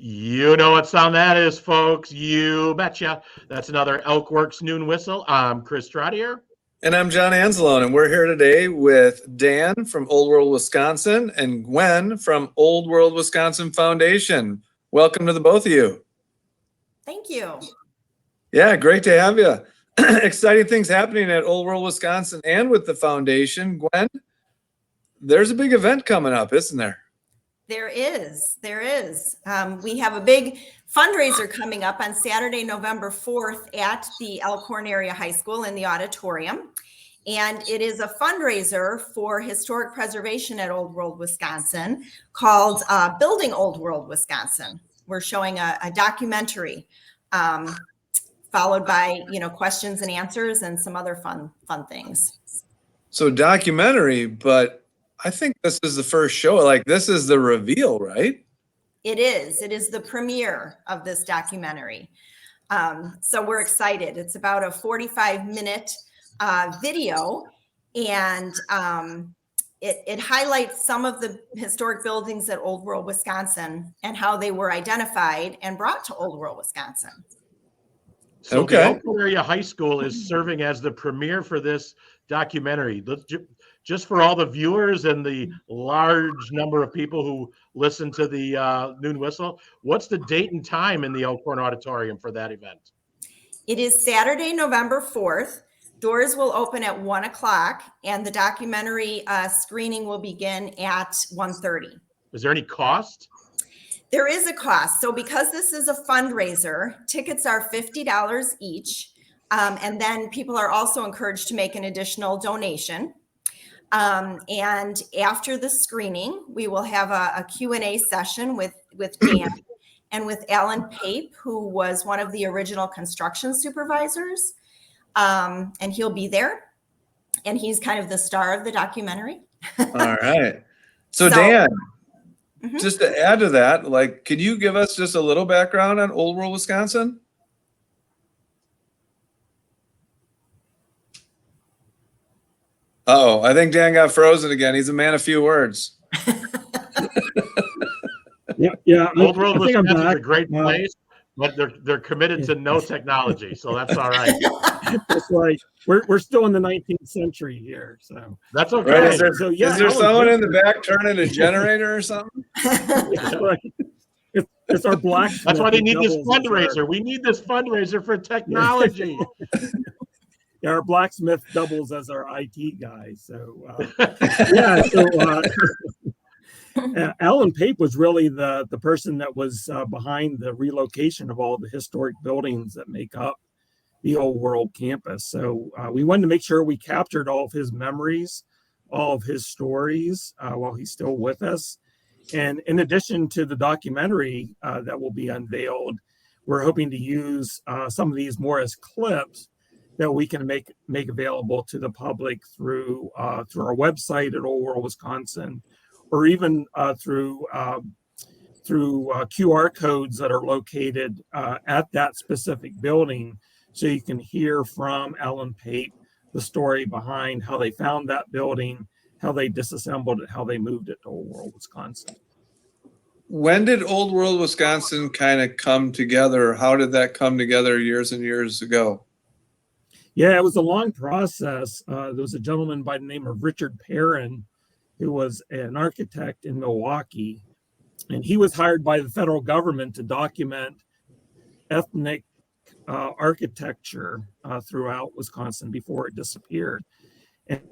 You know what sound that is, folks. You betcha. That's another ElkWorks Noon Whistle. I'm Chris Trottier. And I'm John Anzalone, and we're here today with Dan from Old World, Wisconsin, and Gwen from Old World Wisconsin Foundation. Welcome to the both of you. Thank you. Yeah, great to have you. Exciting things happening at Old World, Wisconsin and with the foundation. Gwen, there's a big event coming up, isn't there? There is. We have a big fundraiser coming up on Saturday, November 4th at the Elkhorn Area High School in the auditorium. And it is a fundraiser for historic preservation at Old World, Wisconsin called Building Old World, Wisconsin. We're showing a documentary followed by, questions and answers and some other fun things. So documentary, but I think this is the first show. Like, this is the reveal, right? It is. It is the premiere of this documentary. So we're excited. It's about a 45-minute video, and it highlights some of the historic buildings at Old World, Wisconsin, and how they were identified and brought to Old World, Wisconsin. So the Elkhorn Area High School is serving as the premiere for this documentary. Just for all the viewers and the large number of people who listen to the Noon Whistle, what's the date and time in the Elkhorn Auditorium for that event? It is Saturday, November 4th. Doors will open at 1 o'clock, and the documentary screening will begin at 1:30. Is there any cost? There is a cost. So because this is a fundraiser, tickets are $50 each. And then people are also encouraged to make an additional donation. And after the screening, we will have a Q&A session with Dan and with Alan Pape, who was one of the original construction supervisors. And he'll be there. And he's kind of the star of the documentary. All right. So Dan, just to add to that, could you give us just a little background on Old World, Wisconsin? Uh-oh, I think Dan got frozen again. He's a man of few words. Yeah. Old World, Wisconsin is a great place, but they're committed to no technology, so that's all right. It's like we're still in the 19th century here, so that's okay. Right, is there someone in the back turning a generator or something? It's our blacksmith. That's why they need this fundraiser. We need this fundraiser for technology. Yeah, our blacksmith doubles as our IT guy. So, Alan Pape was really the person that was behind the relocation of all the historic buildings that make up the Old World campus. So we wanted to make sure we captured all of his memories, all of his stories while he's still with us. And in addition to the documentary that will be unveiled, we're hoping to use some of these more as clips that we can make available to the public through our website at Old World, Wisconsin, or even through QR codes that are located at that specific building, so you can hear from Alan Pape the story behind how they found that building, how they disassembled it, how they moved it to Old World, Wisconsin. When did Old World, Wisconsin kind of come together? How did that come together years and years ago? Yeah, it was a long process. There was a gentleman by the name of Richard Perrin, who was an architect in Milwaukee, and he was hired by the federal government to document ethnic architecture throughout Wisconsin before it disappeared. And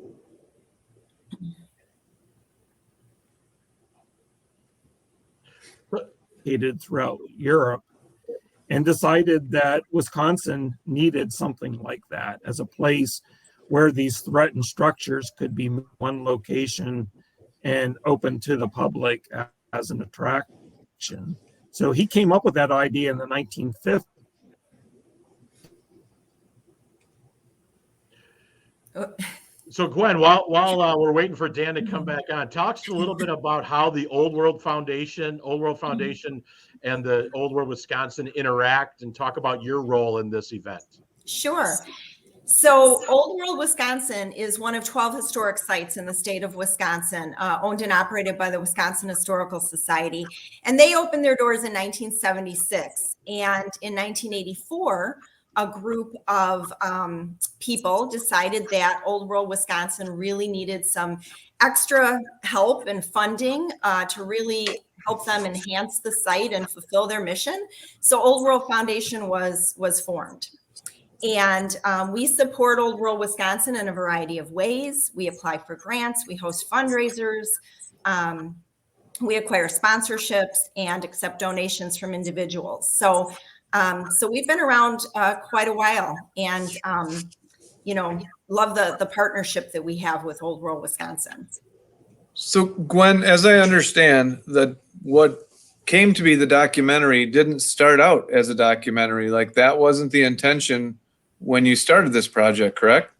throughout Europe, and decided that Wisconsin needed something like that as a place where these threatened structures could be one location and open to the public as an attraction. So he came up with that idea in the 1950s. So Gwen, while we're waiting for Dan to come back on, talk us a little bit about how the Old World Foundation and the Old World Wisconsin interact, and talk about your role in this event. Sure. So Old World, Wisconsin is one of 12 historic sites in the state of Wisconsin, owned and operated by the Wisconsin Historical Society. And they opened their doors in 1976. And in 1984, a group of people decided that Old World, Wisconsin really needed some extra help and funding to really help them enhance the site and fulfill their mission. So Old World Foundation was formed. And we support Old World, Wisconsin in a variety of ways. We apply for grants, we host fundraisers, we acquire sponsorships and accept donations from individuals. So we've been around quite a while, and love the partnership that we have with Old World, Wisconsin. So Gwen, as I understand, that what came to be the documentary didn't start out as a documentary. Like, that wasn't the intention when you started this project, correct?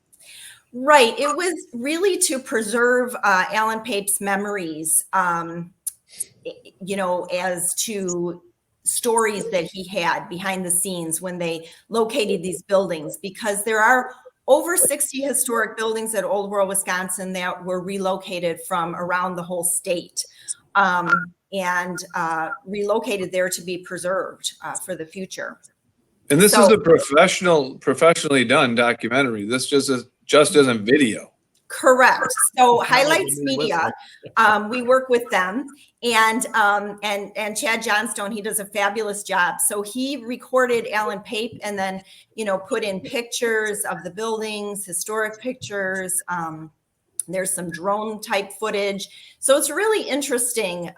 Right. It was really to preserve Alan Pape's memories, as to stories that he had behind the scenes when they located these buildings, because there are over 60 historic buildings at Old World, Wisconsin that were relocated from around the whole state and relocated there to be preserved for the future. And this is a professionally done documentary. This just isn't video. Correct. So Highlights Media, we work with them, and Chad Johnstone, he does a fabulous job. So he recorded Alan Pape and then, put in pictures of the buildings, historic pictures. There's some drone type footage. So it's really interesting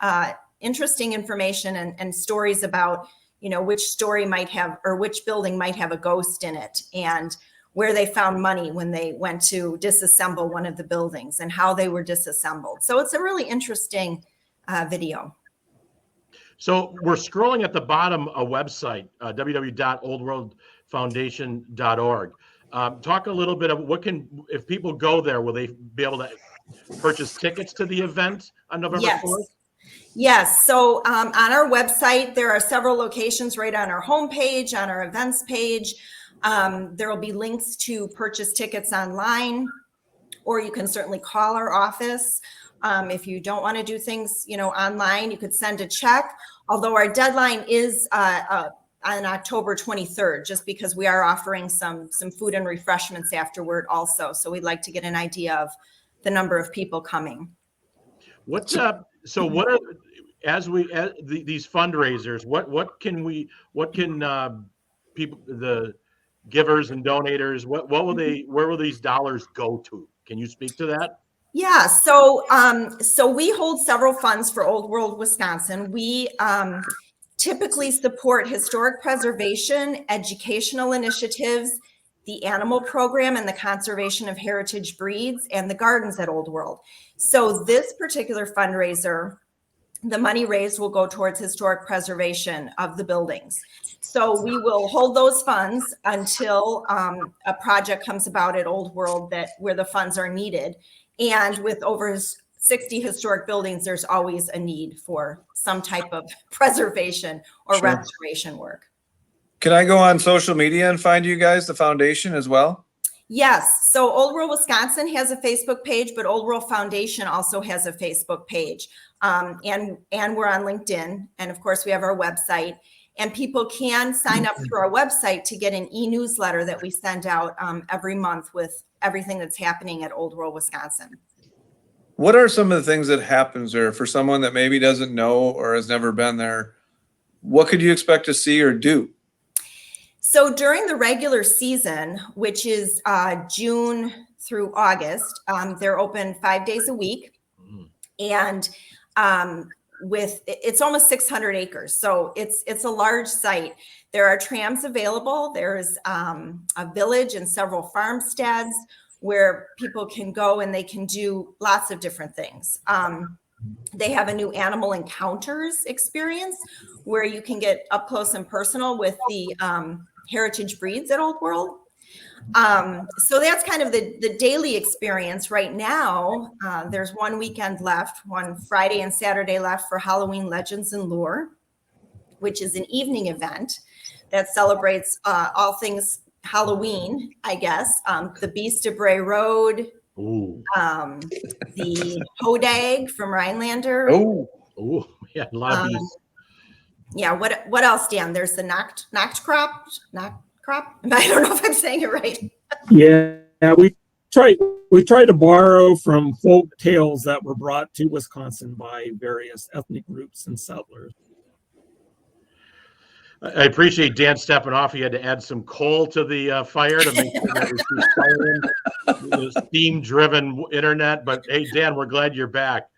information and stories about, which story might have, or which building might have a ghost in it, and where they found money when they went to disassemble one of the buildings and how they were disassembled. So it's a really interesting video. So we're scrolling at the bottom a website, www.oldworldfoundation.org. Talk a little bit of if people go there, will they be able to purchase tickets to the event on November 4th? Yes. So on our website, there are several locations right on our homepage, on our events page. There will be links to purchase tickets online, or you can certainly call our office. If you don't want to do things, online, you could send a check. Although our deadline is on October 23rd, just because we are offering some food and refreshments afterward also. So we'd like to get an idea of the number of people coming. These fundraisers, what can people, the givers and donators, where will these dollars go to? Can you speak to that? Yeah, so we hold several funds for Old World, Wisconsin. We typically support historic preservation, educational initiatives, the animal program, and the conservation of heritage breeds, and the gardens at Old World. So this particular fundraiser, the money raised will go towards historic preservation of the buildings. So we will hold those funds until a project comes about at Old World where the funds are needed. And with over 60 historic buildings, there's always a need for some type of preservation or restoration work. Can I go on social media and find you guys, the foundation, as well? Yes. So Old World, Wisconsin has a Facebook page, but Old World Foundation also has a Facebook page. And we're on LinkedIn. And of course, we have our website. And people can sign up through our website to get an e-newsletter that we send out every month with everything that's happening at Old World, Wisconsin. What are some of the things that happens there for someone that maybe doesn't know or has never been there? What could you expect to see or do? So during the regular season, which is June through August, they're open 5 days a week. And it's almost 600 acres. So it's a large site. There are trams available. There's a village and several farmsteads where people can go and they can do lots of different things. They have a new animal encounters experience where you can get up close and personal with the heritage breeds at Old World. So that's kind of the daily experience right now. There's one weekend left, one Friday and Saturday left for Halloween Legends and Lore, which is an evening event that celebrates all things Halloween, I guess. The Beast of Bray Road, Ooh, the Hodag from Rhinelander. Oh, ooh, yeah, a lot of these. Yeah, what else, Dan? There's the Nacht crop. I don't know if I'm saying it right. Yeah, we try to borrow from folk tales that were brought to Wisconsin by various ethnic groups and settlers. I appreciate Dan stepping off. He had to add some coal to the fire to make sure that we keep firing the steam-driven internet. But hey, Dan, we're glad you're back.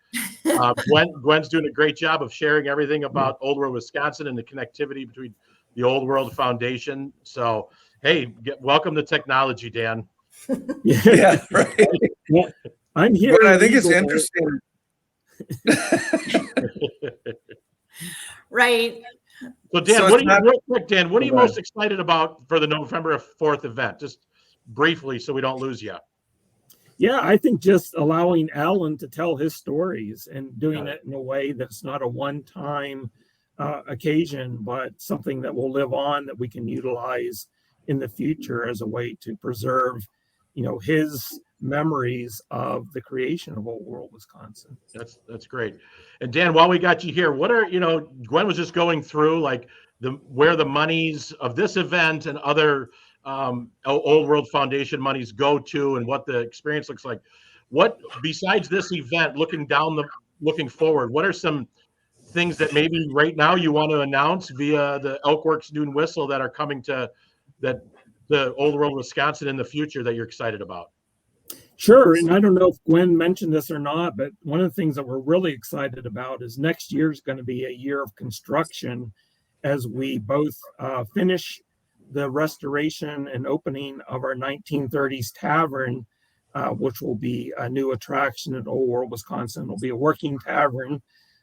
Gwen's doing a great job of sharing everything about Old World Wisconsin and the connectivity between the Old World Foundation. So, hey, welcome to technology, Dan. yeah, right. Well, I'm here. But I think it's interesting. Right. So, Dan, So what it's are you, not- real quick, Dan, what are you Go ahead. most excited about for the November 4th event? Just briefly, so we don't lose you. Yeah, I think just allowing Alan to tell his stories and doing it in a way that's not a one-time occasion, but something that will live on that we can utilize in the future as a way to preserve, his memories of the creation of Old World Wisconsin. That's great. And Dan, while we got you here, what are, Gwen was just going through like where the monies of this event and other Old World Foundation monies go to and what the experience looks like. What, besides this event, looking forward, what are some things that maybe right now you want to announce via the ElkWorks Noon Whistle that are coming to the Old World Wisconsin in the future that you're excited about? Sure. And I don't know if Gwen mentioned this or not, but one of the things that we're really excited about is next year is going to be a year of construction as we both finish the restoration and opening of our 1930s tavern, which will be a new attraction at Old World Wisconsin. It'll be a working tavern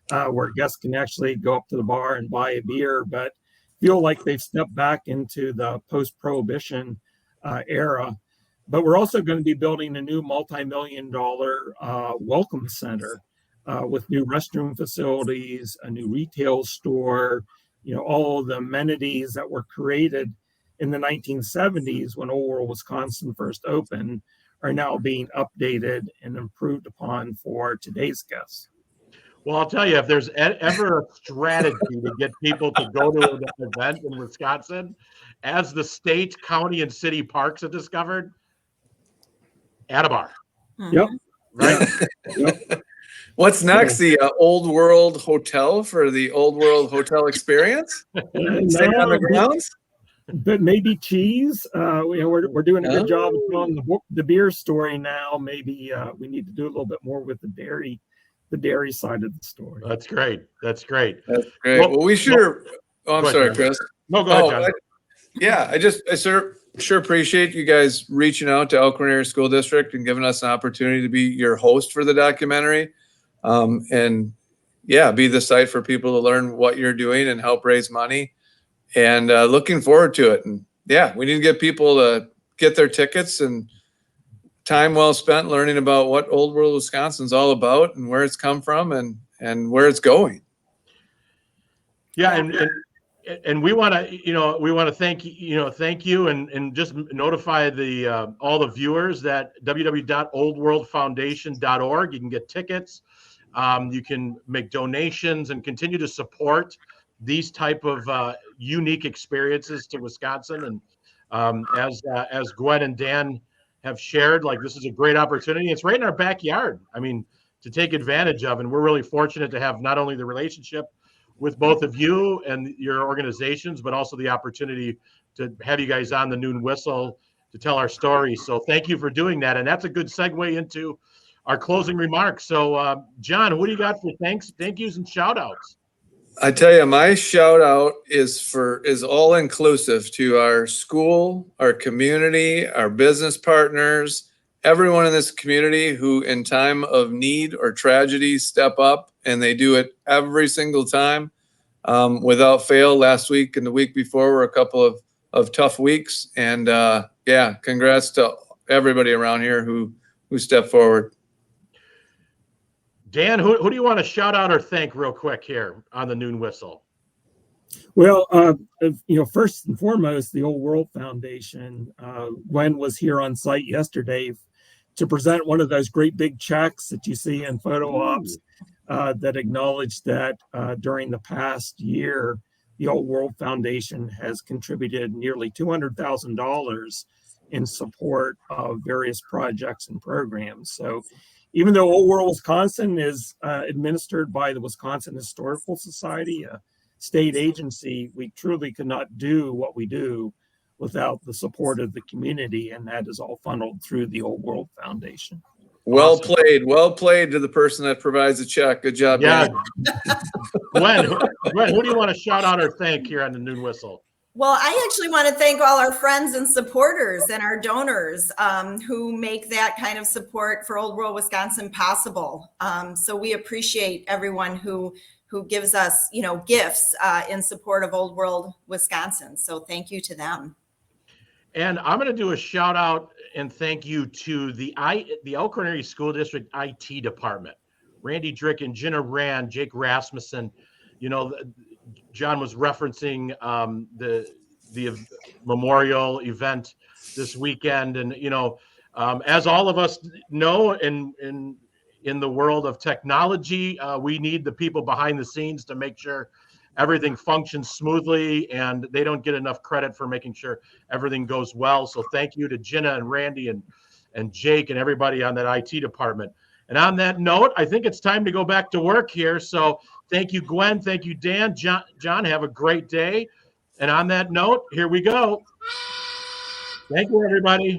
where guests can actually go up to the bar and buy a beer, but feel like they've stepped back into the post-prohibition era. But we're also going to be building a new multi-million-dollar welcome center with new restroom facilities, a new retail store, all the amenities that were created in the 1970s when Old World Wisconsin first opened are now being updated and improved upon for today's guests. Well, I'll tell you, if there's ever a strategy to get people to go to an event in Wisconsin, as the state, county, and city parks have discovered, at a bar. Yep. Right? Yep. What's next? The Old World Hotel for the Old World Hotel experience? Stay on the grounds? But maybe cheese. We're doing a good job of telling the beer story now. Maybe we need to do a little bit more with the dairy side of the story. That's great. That's great. That's great. Well, we sure. Oh, I'm sorry, John. Chris. No, go ahead, John. I sure appreciate you guys reaching out to Elkhorn Area School District and giving us an opportunity to be your host for the documentary. And be the site for people to learn what you're doing and help raise money. And looking forward to it. And we need to get people to get their tickets and time well spent learning about what Old World Wisconsin's all about and where it's come from and where it's going. Yeah, and we want to thank you and just notify all the viewers that www.oldworldfoundation.org. You can get tickets, you can make donations and continue to support these type of unique experiences to Wisconsin. And as Gwen and Dan have shared, like, this is a great opportunity. It's right in our backyard. I mean, to take advantage of, and we're really fortunate to have not only the relationship with both of you and your organizations, but also the opportunity to have you guys on the Noon Whistle to tell our story. So thank you for doing that. And that's a good segue into our closing remarks. So John, what do you got for thank yous and shout outs? I tell you, my shout out is all inclusive to our school, our community, our business partners, everyone in this community who in time of need or tragedy step up, and they do it every single time without fail. Last week and the week before were a couple of tough weeks, and congrats to everybody around here who stepped forward. Dan, who do you want to shout out or thank real quick here on the Noon Whistle? Well, first and foremost, the Old World Foundation. Gwen was here on site yesterday to present one of those great big checks that you see in photo ops that acknowledged that during the past year, the Old World Foundation has contributed nearly $200,000 in support of various projects and programs. So even though Old World Wisconsin is administered by the Wisconsin Historical Society, a state agency, we truly could not do what we do without the support of the community, and that is all funneled through the Old World Foundation. Well played to the person that provides the check. Good job, Yeah. Dan. Gwen, who do you want to shout out or thank here on the Noon Whistle? Well, I actually want to thank all our friends and supporters and our donors who make that kind of support for Old World Wisconsin possible. So we appreciate everyone who gives us, gifts in support of Old World Wisconsin. So thank you to them. And I'm going to do a shout out and thank you to the Elkhorn Area School District IT department. Randy Drick and Jenna Rand, Jake Rasmussen. John was referencing the memorial event this weekend, and as all of us know, in the world of technology, we need the people behind the scenes to make sure everything functions smoothly, and they don't get enough credit for making sure everything goes well. So thank you to Jenna and Randy and Jake and everybody on that IT department. And on that note, I think it's time to go back to work here. So thank you, Gwen. Thank you, Dan. John, have a great day. And on that note, here we go. Thank you, everybody.